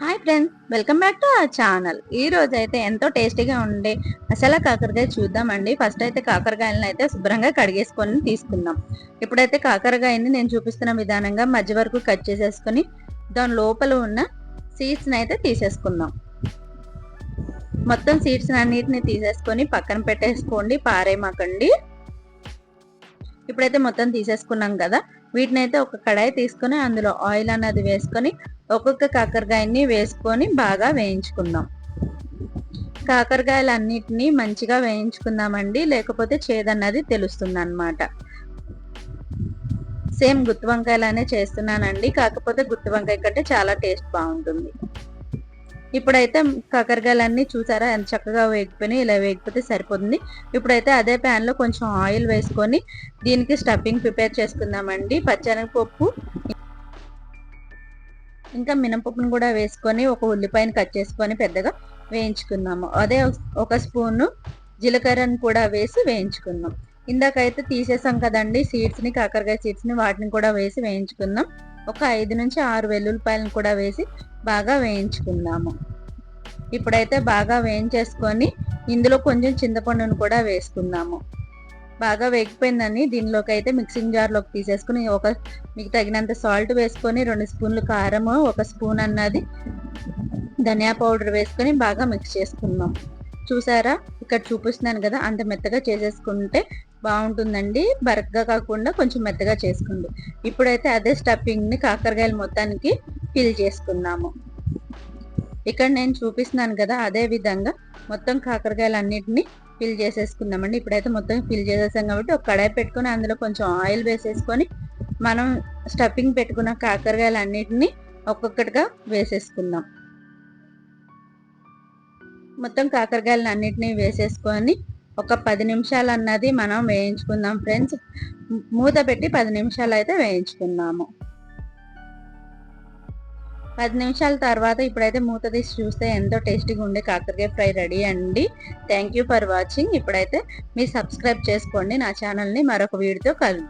Hi friends, welcome back to our channel. ఈ రోజు అయితే ఎంతో టేస్టీగా ఉండే మసాలా కాకరకాయ చూద్దామండి. ఫస్ట్ అయితే కాకరకాయలను అయితే శుభ్రంగా కడిగేసుకొని తీసుకుందాం. ఇప్పుడైతే కాకరకాయని నేను చూపిస్తున్న విధానంగా మధ్య వరకు కట్ చేసేసుకొని దాని లోపల ఉన్న సీడ్స్ని అయితే తీసేసుకుందాం. మొత్తం సీడ్స్ అన్నిటిని తీసేసుకొని పక్కన పెట్టేసుకోండి, పారేయమాకండి. ఇప్పుడైతే మొత్తం తీసేసుకున్నాం కదా, వీటిని అయితే ఒక కడాయి తీసుకొని అందులో ఆయిల్ అన్నది వేసుకొని ఒక్కొక్క కాకరకాయని వేసుకొని బాగా వేయించుకుందాం. కాకరకాయలన్నిటినీ మంచిగా వేయించుకుందామండి, లేకపోతే చేదన్నది తెలుస్తుంది అన్నమాట. సేమ్ గుత్తి వంకాయలనే చేస్తున్నానండి, కాకపోతే గుత్తి వంకాయ కంటే చాలా టేస్ట్ బాగుంటుంది. ఇప్పుడైతే కాకరకాయలన్నీ చూసారా ఎంత చక్కగా వేగిపోయినాయి. ఇలా వేగిపోతే సరిపోతుంది. ఇప్పుడైతే అదే ప్యాన్ లో కొంచెం ఆయిల్ వేసుకొని దీనికి స్టఫింగ్ ప్రిపేర్ చేసుకుందామండి. పచ్చెనగపప్పు ఇంకా మినపప్పును కూడా వేసుకొని ఒక ఉల్లిపాయను కట్ చేసుకొని పెద్దగా వేయించుకుందాము. అదే ఒక స్పూను జీలకర్రను కూడా వేసి వేయించుకుందాం. ఇందాకైతే తీసేసాం కదండి సీడ్స్ని, కాకరకాయ సీడ్స్ని, వాటిని కూడా వేసి వేయించుకుందాం. ఒక 5 నుంచి 6 వెల్లుల్లిపాయలను కూడా వేసి బాగా వేయించుకుందాము. ఇప్పుడైతే బాగా వేయించేసుకొని ఇందులో కొంచెం చింతపండును కూడా వేసుకుందాము. బాగా వేగిపోయిందని దీనిలోకి అయితే మిక్సింగ్ జార్లోకి తీసేసుకుని మీకు తగినంత సాల్ట్ వేసుకొని 2 స్పూన్లు కారము, 1 స్పూన్ అన్నది ధనియా పౌడర్ వేసుకొని బాగా మిక్స్ చేసుకుందాం. చూసారా, ఇక్కడ చూపిస్తున్నాను కదా, అంత మెత్తగా చేసేసుకుంటే బాగుంటుందండి. బరగ్గా కాకుండా కొంచెం మెత్తగా చేసుకోండి. ఇప్పుడైతే అదే స్టఫింగ్ని కాకరకాయలు మొత్తానికి ఫిల్ చేసుకుందాము. ఇక్కడ నేను చూపిస్తున్నాను కదా, అదే విధంగా మొత్తం కాకరకాయలు అన్నిటిని ఫిల్ చేసేసుకుందామండి. ఇప్పుడైతే మొత్తం ఫిల్ చేసేసాం కాబట్టి ఒక కడాయి పెట్టుకొని అందులో కొంచెం ఆయిల్ వేసేసుకొని మనం స్టఫింగ్ పెట్టుకున్న కాకరకాయలు అన్నిటిని ఒక్కొక్కటిగా వేసేసుకుందాం. మొత్తం కాకరకాయలను అన్నిటినీ వేసేసుకొని ఒక 10 నిమిషాలు అన్నది మనం వేయించుకుందాం ఫ్రెండ్స్. మూత పెట్టి 10 నిమిషాలు అయితే వేయించుకుందాము. 10 నిమిషాల తర్వాత ఇప్పుడైతే మూత తీసి చూస్తే ఎంతో టేస్టీగా ఉండే కాకరకాయ ఫ్రై రెడీ అండి. Thank you for watching. ఇప్పుడైతే మీరు సబ్స్క్రైబ్ చేసుకోండి నా ఛానల్ని. మరొక వీడియోతో కలుద్దాం.